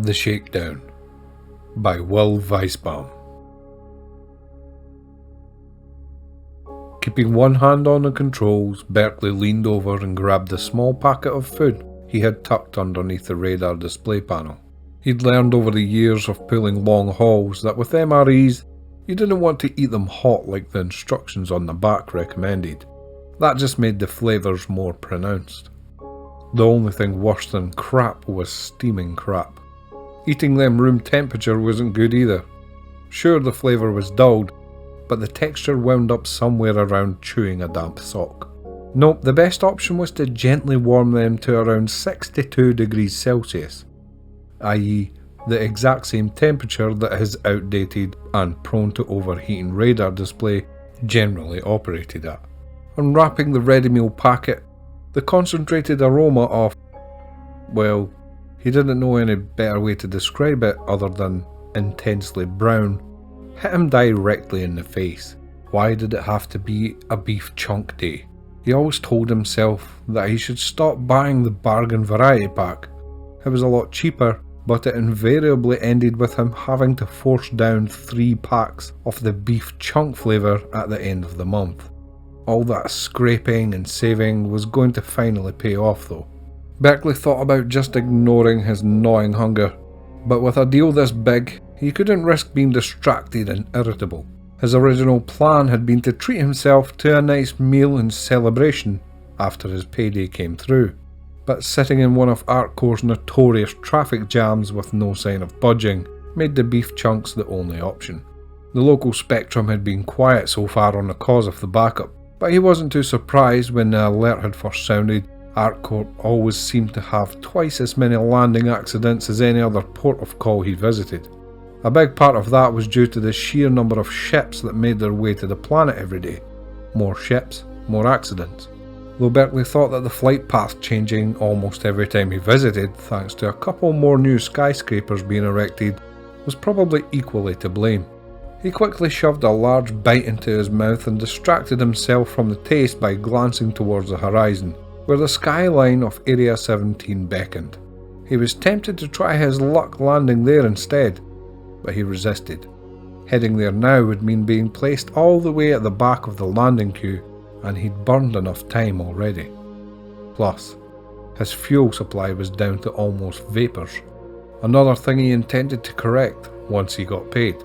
The Shakedown by Weissbaum. Keeping one hand on the controls, Berkeley leaned over and grabbed a small packet of food he had tucked underneath the radar display panel. He'd learned over the years of pulling long hauls that with MREs, you didn't want to eat them hot like the instructions on the back recommended. That just made the flavours more pronounced. The only thing worse than crap was steaming crap. Eating them room temperature wasn't good either. Sure, the flavour was dulled, but the texture wound up somewhere around chewing a damp sock. Nope, the best option was to gently warm them to around 62 degrees Celsius, i.e. the exact same temperature that his outdated and prone to overheating radar display generally operated at. Unwrapping the ready meal packet, the concentrated aroma of, well, he didn't know any better way to describe it other than intensely brown, hit him directly in the face. Why did it have to be a beef chunk day? He always told himself that he should stop buying the bargain variety pack. It was a lot cheaper, but it invariably ended with him having to force down 3 packs of the beef chunk flavour at the end of the month. All that scraping and saving was going to finally pay off though. Berkeley thought about just ignoring his gnawing hunger, but with a deal this big, he couldn't risk being distracted and irritable. His original plan had been to treat himself to a nice meal and celebration after his payday came through, but sitting in one of ArtCore's notorious traffic jams with no sign of budging made the beef chunks the only option. The local spectrum had been quiet so far on the cause of the backup, but he wasn't too surprised when the alert had first sounded. ArtCore always seemed to have twice as many landing accidents as any other port of call he visited. A big part of that was due to the sheer number of ships that made their way to the planet every day. More ships, more accidents. Though Berkeley thought that the flight path changing almost every time he visited, thanks to a couple more new skyscrapers being erected, was probably equally to blame. He quickly shoved a large bite into his mouth and distracted himself from the taste by glancing towards the horizon, where the skyline of Area 17 beckoned. He was tempted to try his luck landing there instead, but he resisted. Heading there now would mean being placed all the way at the back of the landing queue, and he'd burned enough time already. Plus, his fuel supply was down to almost vapours, another thing he intended to correct once he got paid.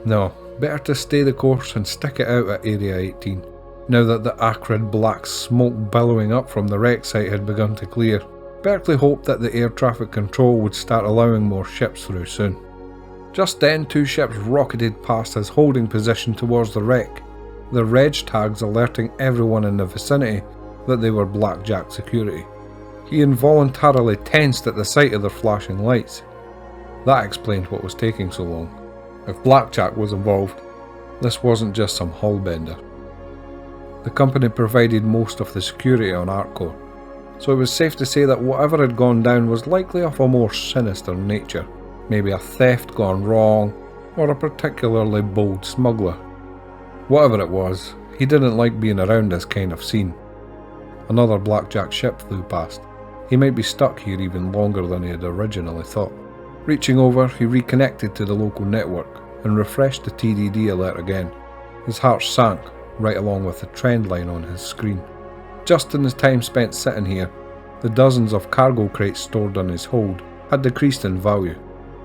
No, better to stay the course and stick it out at Area 18. Now that the acrid black smoke billowing up from the wreck site had begun to clear, Berkeley hoped that the air traffic control would start allowing more ships through soon. Just then, 2 ships rocketed past his holding position towards the wreck, their reg tags alerting everyone in the vicinity that they were Blackjack security. He involuntarily tensed at the sight of their flashing lights. That explained what was taking so long. If Blackjack was involved, this wasn't just some hull bender. The company provided most of the security on ArtCore, so it was safe to say that whatever had gone down was likely of a more sinister nature. Maybe a theft gone wrong, or a particularly bold smuggler. Whatever it was, he didn't like being around this kind of scene. Another Blackjack ship flew past. He might be stuck here even longer than he had originally thought. Reaching over, he reconnected to the local network and refreshed the TDD alert again. His heart sank, right along with the trend line on his screen. Just in the time spent sitting here, the dozens of cargo crates stored on his hold had decreased in value.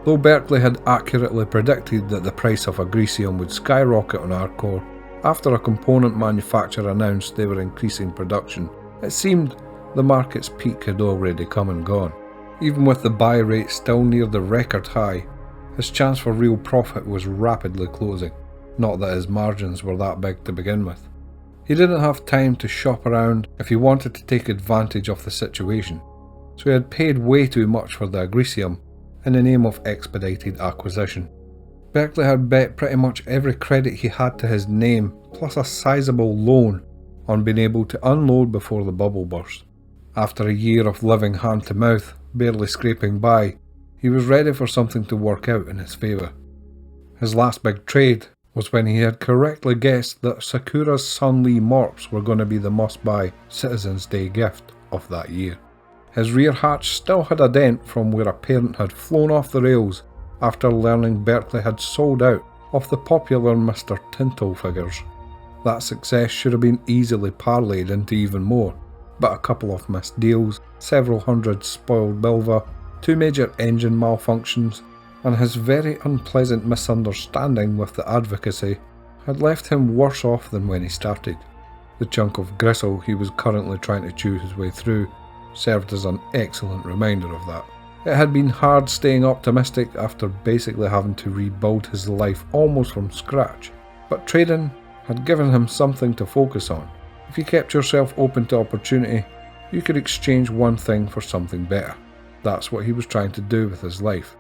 Though Berkeley had accurately predicted that the price of Agricium would skyrocket on ArtCore after a component manufacturer announced they were increasing production, it seemed the market's peak had already come and gone. Even with the buy rate still near the record high, his chance for real profit was rapidly closing. Not that his margins were that big to begin with. He didn't have time to shop around if he wanted to take advantage of the situation, so he had paid way too much for the Agricium in the name of expedited acquisition. Berkeley had bet pretty much every credit he had to his name, plus a sizable loan, on being able to unload before the bubble burst. After a year of living hand to mouth, barely scraping by, he was ready for something to work out in his favour. His last big trade was when he had correctly guessed that Sakura's Sun Lee Morps were going to be the must-buy Citizens' Day gift of that year. His rear hatch still had a dent from where a parent had flown off the rails after learning Berkeley had sold out of the popular Mr. Tintle figures. That success should have been easily parlayed into even more, but a couple of missed deals, several hundred spoiled bilva, 2 major engine malfunctions, and his very unpleasant misunderstanding with the advocacy had left him worse off than when he started. The chunk of gristle he was currently trying to chew his way through served as an excellent reminder of that. It had been hard staying optimistic after basically having to rebuild his life almost from scratch, but trading had given him something to focus on. If you kept yourself open to opportunity, you could exchange one thing for something better. That's what he was trying to do with his life.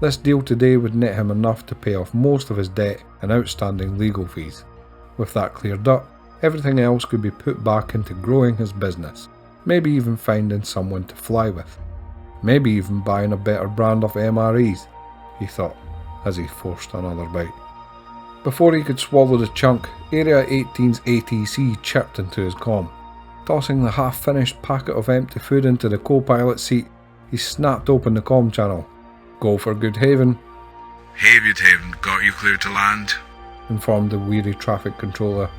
This deal today would net him enough to pay off most of his debt and outstanding legal fees. With that cleared up, everything else could be put back into growing his business, maybe even finding someone to fly with. Maybe even buying a better brand of MREs, he thought, as he forced another bite. Before he could swallow the chunk, Area 18's ATC chirped into his comm. Tossing the half-finished packet of empty food into the co-pilot seat, he snapped open the comm channel. "Go for Good Haven." "Hey, Good Haven, got you clear to land," informed the weary traffic controller.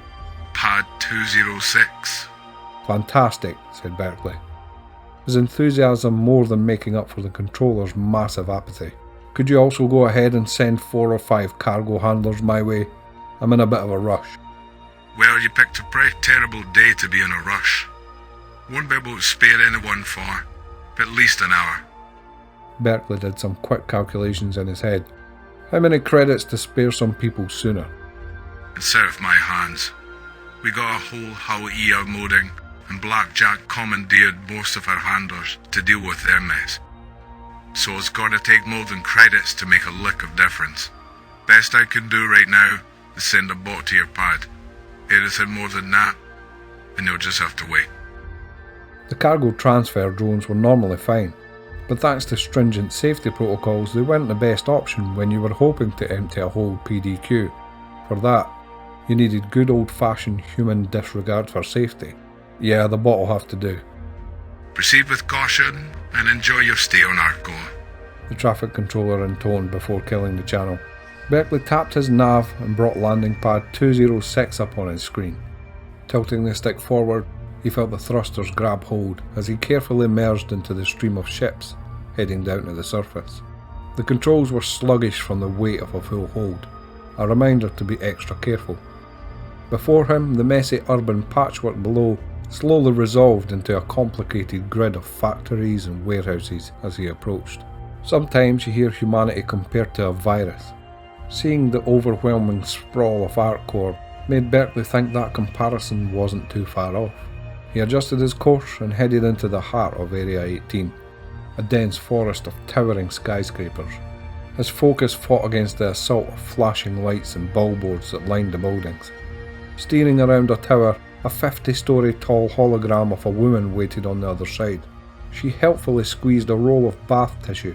"Pad 206. "Fantastic," said Berkeley, his enthusiasm more than making up for the controller's massive apathy. "Could you also go ahead and send 4 or 5 cargo handlers my way? I'm in a bit of a rush." "Well, you picked a pretty terrible day to be in a rush. Won't be able to spare anyone for at least an hour." Berkeley did some quick calculations in his head. How many credits to spare some people sooner? "It's out of my hands. We got a whole hull ER modding, and Blackjack commandeered most of our handlers to deal with their mess. So it's gotta take more than credits to make a lick of difference. Best I can do right now is send a bot to your pad. Anything more than that, and you'll just have to wait." The cargo transfer drones were normally fine, but thanks to stringent safety protocols they weren't the best option when you were hoping to empty a whole PDQ. For that, you needed good old-fashioned human disregard for safety. Yeah, the bot will have to do. "Proceed with caution and enjoy your stay on Arco," the traffic controller intoned before killing the channel. Berkeley tapped his nav and brought landing pad 206 up on his screen. Tilting the stick forward, he felt the thrusters grab hold as he carefully merged into the stream of ships, heading down to the surface. The controls were sluggish from the weight of a full hold, a reminder to be extra careful. Before him, the messy urban patchwork below slowly resolved into a complicated grid of factories and warehouses as he approached. Sometimes you hear humanity compared to a virus. Seeing the overwhelming sprawl of ArcCorp made Berkeley think that comparison wasn't too far off. He adjusted his course and headed into the heart of Area 18, a dense forest of towering skyscrapers. His focus fought against the assault of flashing lights and billboards that lined the buildings. Steering around a tower, a 50-story tall hologram of a woman waited on the other side. She helpfully squeezed a roll of bath tissue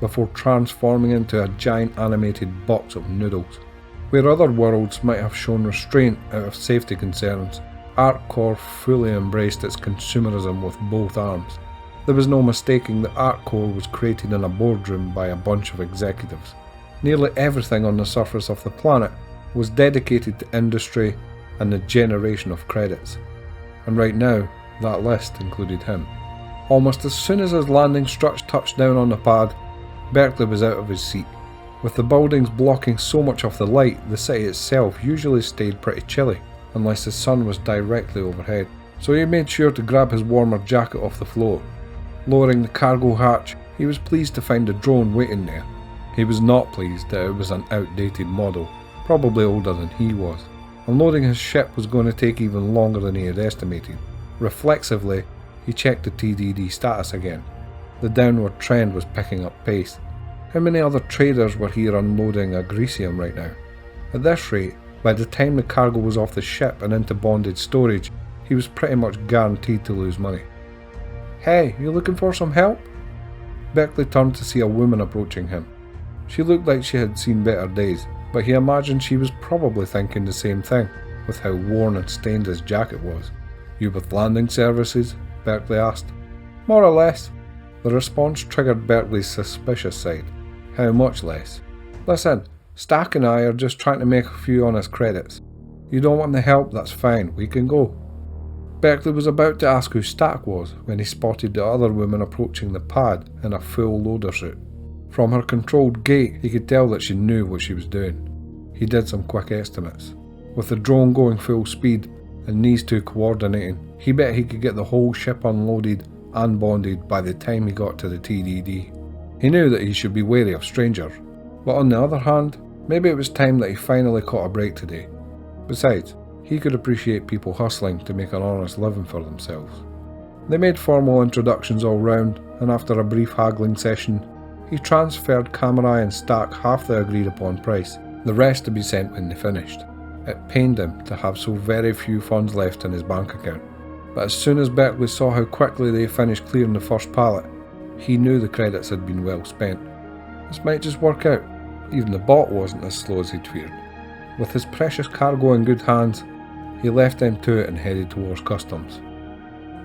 before transforming into a giant animated box of noodles. Where other worlds might have shown restraint out of safety concerns, ArcCorp fully embraced its consumerism with both arms. There was no mistaking that ArcCorp was created in a boardroom by a bunch of executives. Nearly everything on the surface of the planet was dedicated to industry and the generation of credits. And right now, that list included him. Almost as soon as his landing struts touched down on the pad, Berkeley was out of his seat. With the buildings blocking so much of the light, the city itself usually stayed pretty chilly, unless the sun was directly overhead, so he made sure to grab his warmer jacket off the floor. Lowering the cargo hatch, he was pleased to find a drone waiting there. He was not pleased that it was an outdated model, probably older than he was. Unloading his ship was going to take even longer than he had estimated. Reflexively, he checked the TDD status again. The downward trend was picking up pace. How many other traders were here unloading Agricium right now? At this rate, by the time the cargo was off the ship and into bonded storage, he was pretty much guaranteed to lose money. "Hey, you looking for some help?" Berkeley turned to see a woman approaching him. She looked like she had seen better days, but he imagined she was probably thinking the same thing, with how worn and stained his jacket was. "You with landing services?" Berkeley asked. More or less. The response triggered Berkeley's suspicious side. How much less? Listen, Stack and I are just trying to make a few honest credits. You don't want the help, that's fine, we can go. Berkeley was about to ask who Stack was when he spotted the other woman approaching the pad in a full loader suit. From her controlled gait, he could tell that she knew what she was doing. He did some quick estimates. With the drone going full speed and these two coordinating, he bet he could get the whole ship unloaded and bonded by the time he got to the TDD. He knew that he should be wary of strangers, but on the other hand, maybe it was time that he finally caught a break today. Besides, he could appreciate people hustling to make an honest living for themselves. They made formal introductions all round, and after a brief haggling session, he transferred Coramor and Stack half the agreed upon price, the rest to be sent when they finished. It pained him to have so very few funds left in his bank account, but as soon as Berkeley saw how quickly they finished clearing the first pallet, he knew the credits had been well spent. This might just work out. Even the bot wasn't as slow as he'd feared. With his precious cargo in good hands, he left them to it and headed towards customs.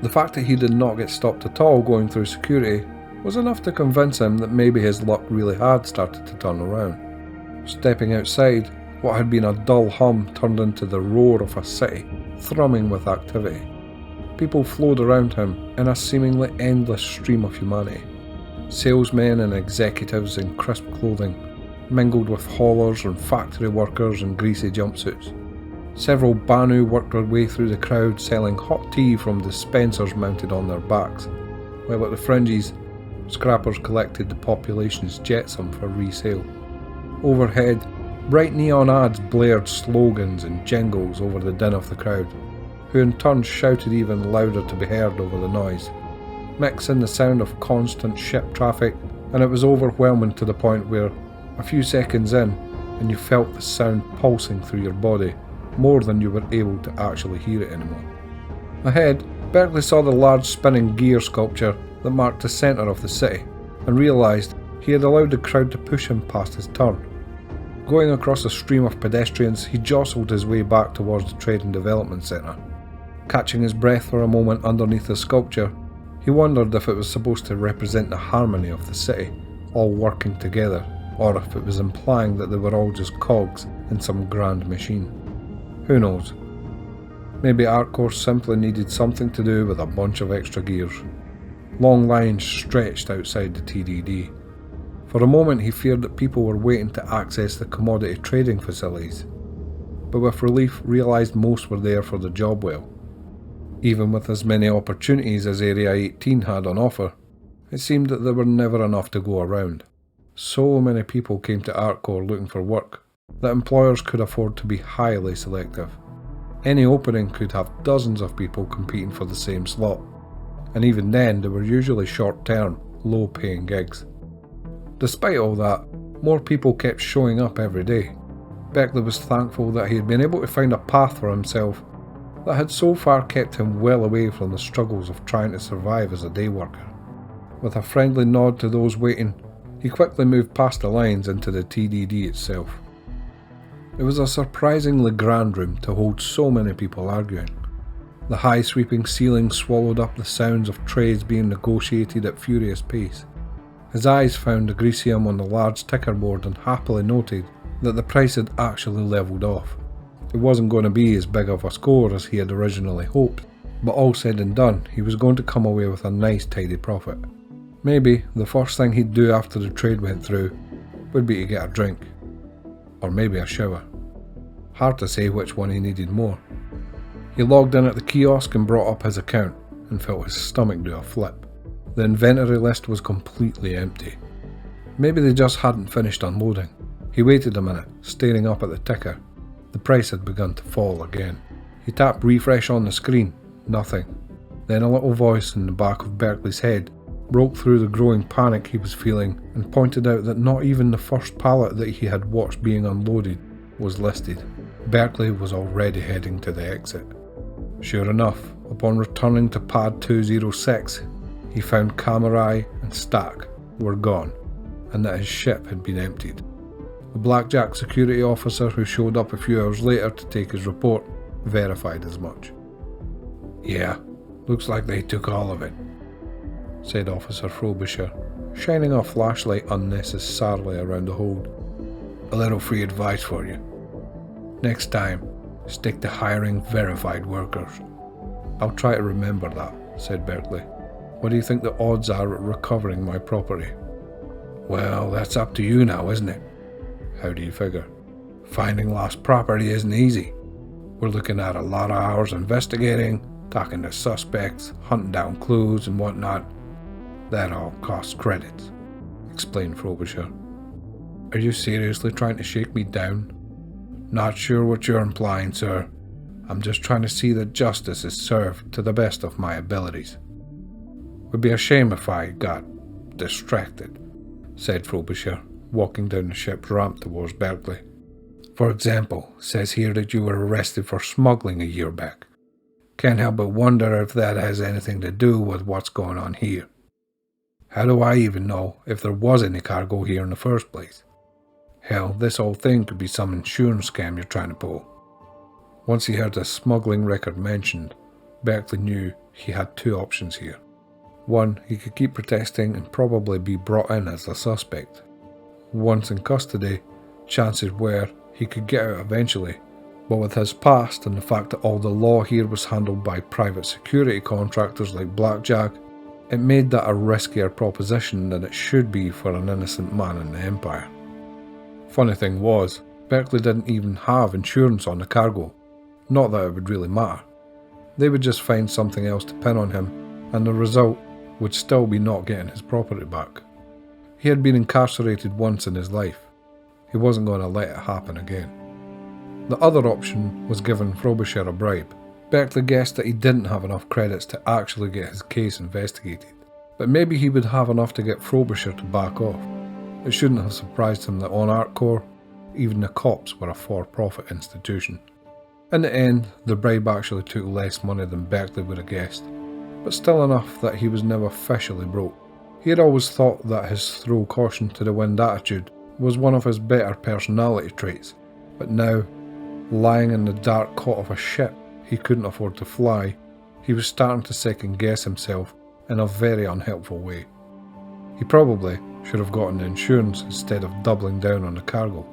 The fact that he did not get stopped at all going through security was enough to convince him that maybe his luck really had started to turn around. Stepping outside, what had been a dull hum turned into the roar of a city, thrumming with activity. People flowed around him in a seemingly endless stream of humanity. Salesmen and executives in crisp clothing mingled with haulers and factory workers in greasy jumpsuits. Several Banu worked their way through the crowd selling hot tea from dispensers mounted on their backs, while at the fringes, scrappers collected the population's jetsam for resale. Overhead, bright neon ads blared slogans and jingles over the din of the crowd, who in turn shouted even louder to be heard over the noise. Mix in the sound of constant ship traffic, and it was overwhelming to the point where, a few seconds in, and you felt the sound pulsing through your body, more than you were able to actually hear it anymore. Ahead, Berkeley saw the large spinning gear sculpture that marked the centre of the city, and realised he had allowed the crowd to push him past his turn. Going across a stream of pedestrians, he jostled his way back towards the Trade and Development Centre. Catching his breath for a moment underneath the sculpture, he wondered if it was supposed to represent the harmony of the city, all working together, or if it was implying that they were all just cogs in some grand machine. Who knows? Maybe Arcor simply needed something to do with a bunch of extra gears. Long lines stretched outside the TDD. For a moment he feared that people were waiting to access the commodity trading facilities, but with relief realised most were there for the job well. Even with as many opportunities as Area 18 had on offer, it seemed that there were never enough to go around. So many people came to Arcor looking for work that employers could afford to be highly selective. Any opening could have dozens of people competing for the same slot, and even then they were usually short-term, low-paying gigs. Despite all that, more people kept showing up every day. Berkeley was thankful that he had been able to find a path for himself that had so far kept him well away from the struggles of trying to survive as a day worker. With a friendly nod to those waiting, he quickly moved past the lines into the TDD itself. It was a surprisingly grand room to hold so many people arguing. The high sweeping ceiling swallowed up the sounds of trades being negotiated at furious pace. His eyes found the Grecium on the large ticker board and happily noted that the price had actually levelled off. It wasn't going to be as big of a score as he had originally hoped, but all said and done, he was going to come away with a nice tidy profit. Maybe the first thing he'd do after the trade went through would be to get a drink. Or maybe a shower. Hard to say which one he needed more. He logged in at the kiosk and brought up his account, and felt his stomach do a flip. The inventory list was completely empty. Maybe they just hadn't finished unloading. He waited a minute, staring up at the ticker. The price had begun to fall again. He tapped refresh on the screen. Nothing. Then a little voice in the back of Berkeley's head broke through the growing panic he was feeling and pointed out that not even the first pallet that he had watched being unloaded was listed. Berkeley was already heading to the exit. Sure enough, upon returning to pad 206, he found Coramor and Stack were gone, and that his ship had been emptied. The blackjack security officer who showed up a few hours later to take his report verified as much. Yeah, looks like they took all of it. said Officer Frobisher, shining a flashlight unnecessarily around the hold. "A little free advice for you. Next time, stick to hiring verified workers." "I'll try to remember that," said Berkeley. "What do you think the odds are at recovering my property?" "Well, that's up to you now, isn't it?" "How do you figure?" "Finding lost property isn't easy. We're looking at a lot of hours investigating, talking to suspects, hunting down clues and whatnot. That all costs credits," explained Frobisher. "Are you seriously trying to shake me down?" "Not sure what you're implying, sir. I'm just trying to see that justice is served to the best of my abilities." "Would be a shame if I got distracted," said Frobisher, walking down the ship's ramp towards Berkeley. "For example, says here that you were arrested for smuggling a year back. Can't help but wonder if that has anything to do with what's going on here. How do I even know if there was any cargo here in the first place? Hell, this whole thing could be some insurance scam you're trying to pull." Once he heard the smuggling record mentioned, Berkeley knew he had two options here. One, he could keep protesting and probably be brought in as a suspect. Once in custody, chances were he could get out eventually, but with his past and the fact that all the law here was handled by private security contractors like Blackjack, it made that a riskier proposition than it should be for an innocent man in the Empire. Funny thing was, Berkeley didn't even have insurance on the cargo. Not that it would really matter. They would just find something else to pin on him, and the result would still be not getting his property back. He had been incarcerated once in his life. He wasn't going to let it happen again. The other option was giving Frobisher a bribe. Berkeley guessed that he didn't have enough credits to actually get his case investigated, but maybe he would have enough to get Frobisher to back off. It shouldn't have surprised him that on Artcore, even the cops were a for-profit institution. In the end, the bribe actually took less money than Berkeley would have guessed, but still enough that he was now officially broke. He had always thought that his throw caution to the wind attitude was one of his better personality traits, but now, lying in the dark cot of a ship he couldn't afford to fly, he was starting to second-guess himself in a very unhelpful way. He probably should have gotten insurance instead of doubling down on the cargo.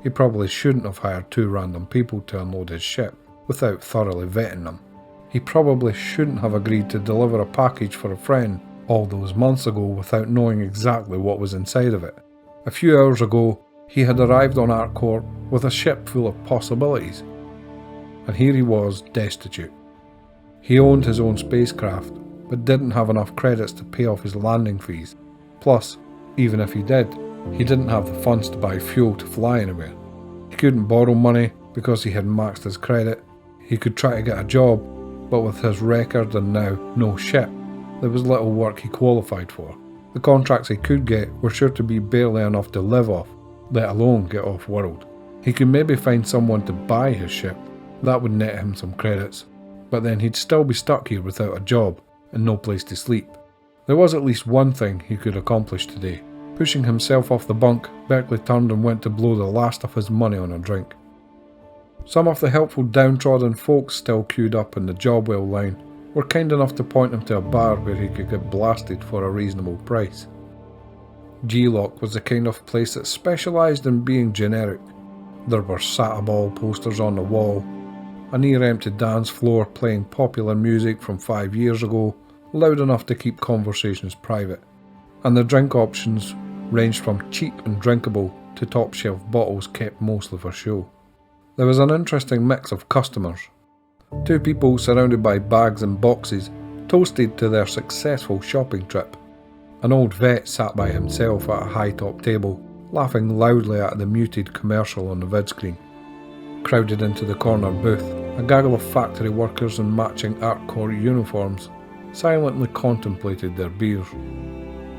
He probably shouldn't have hired two random people to unload his ship without thoroughly vetting them. He probably shouldn't have agreed to deliver a package for a friend all those months ago without knowing exactly what was inside of it. A few hours ago, he had arrived on Artcore with a ship full of possibilities, and here he was destitute. He owned his own spacecraft, but didn't have enough credits to pay off his landing fees. Plus, even if he did, he didn't have the funds to buy fuel to fly anywhere. He couldn't borrow money because he had maxed his credit. He could try to get a job, but with his record and now no ship, there was little work he qualified for. The contracts he could get were sure to be barely enough to live off, let alone get off-world. He could maybe find someone to buy his ship. That would net him some credits, but then he'd still be stuck here without a job and no place to sleep. There was at least one thing he could accomplish today. Pushing himself off the bunk, Berkeley turned and went to blow the last of his money on a drink. Some of the helpful downtrodden folks still queued up in the job well line were kind enough to point him to a bar where he could get blasted for a reasonable price. G-Lock was the kind of place that specialised in being generic. There were Sataball posters on the wall, a near-empty dance floor playing popular music from 5 years ago, loud enough to keep conversations private, and the drink options ranged from cheap and drinkable to top-shelf bottles kept mostly for show. There was an interesting mix of customers. Two people surrounded by bags and boxes toasted to their successful shopping trip. An old vet sat by himself at a high-top table, laughing loudly at the muted commercial on the vidscreen. Crowded into the corner booth, a gaggle of factory workers in matching Artcore uniforms silently contemplated their beers.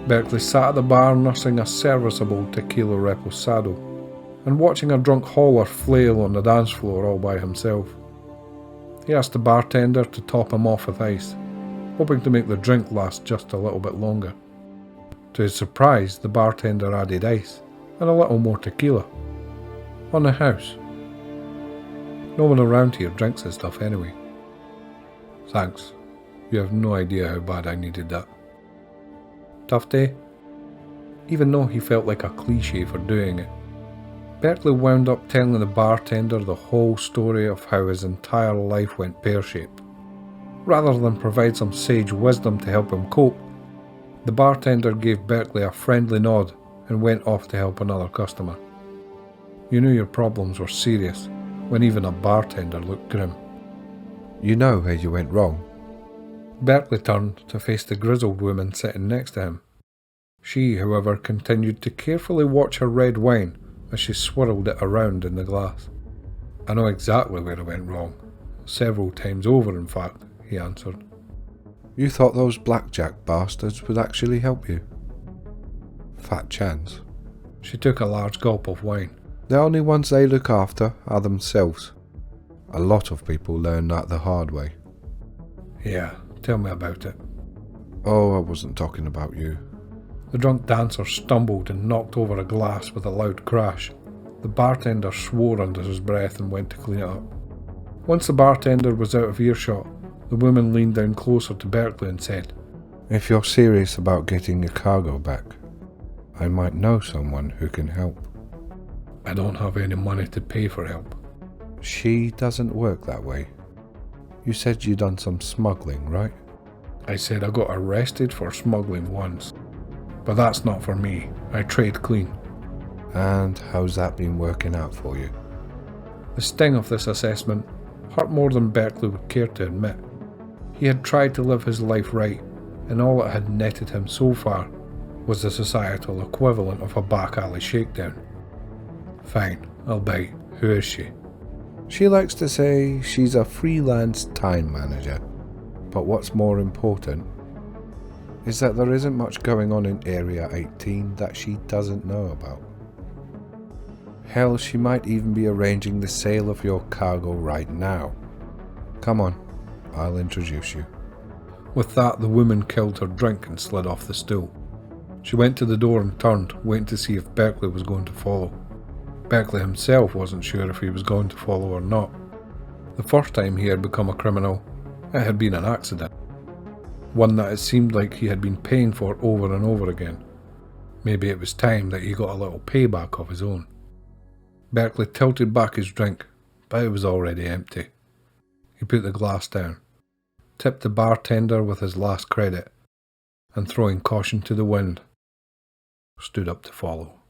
Berkeley sat at the bar nursing a serviceable tequila reposado and watching a drunk hauler flail on the dance floor all by himself. He asked the bartender to top him off with ice, hoping to make the drink last just a little bit longer. To his surprise, the bartender added ice and a little more tequila. On the house. No one around here drinks this stuff anyway. Thanks. You have no idea how bad I needed that. Tough day? Even though he felt like a cliche for doing it. Berkeley wound up telling the bartender the whole story of how his entire life went pear-shaped. Rather than provide some sage wisdom to help him cope, the bartender gave Berkeley a friendly nod and went off to help another customer. You knew your problems were serious when even a bartender looked grim. You know where you went wrong? Berkeley turned to face the grizzled woman sitting next to him. She, however, continued to carefully watch her red wine as she swirled it around in the glass. I know exactly where I went wrong. Several times over, in fact, he answered. You thought those blackjack bastards would actually help you? Fat chance. She took a large gulp of wine. The only ones they look after are themselves. A lot of people learn that the hard way. Yeah, tell me about it. Oh, I wasn't talking about you. The drunk dancer stumbled and knocked over a glass with a loud crash. The bartender swore under his breath and went to clean it up. Once the bartender was out of earshot, the woman leaned down closer to Berkeley and said, If you're serious about getting your cargo back, I might know someone who can help. I don't have any money to pay for help. She doesn't work that way. You said you done some smuggling, right? I said I got arrested for smuggling once. But that's not for me. I trade clean. And how's that been working out for you? The sting of this assessment hurt more than Berkeley would care to admit. He had tried to live his life right, and all it had netted him so far was the societal equivalent of a back alley shakedown. Fine, I'll bite. Who is she? She likes to say she's a freelance time manager. But what's more important is that there isn't much going on in Area 18 that she doesn't know about. Hell, she might even be arranging the sale of your cargo right now. Come on, I'll introduce you. With that, the woman killed her drink and slid off the stool. She went to the door and turned, waiting to see if Berkeley was going to follow. Berkeley himself wasn't sure if he was going to follow or not. The first time he had become a criminal, it had been an accident. One that it seemed like he had been paying for over and over again. Maybe it was time that he got a little payback of his own. Berkeley tilted back his drink, but it was already empty. He put the glass down, tipped the bartender with his last credit, and throwing caution to the wind, stood up to follow.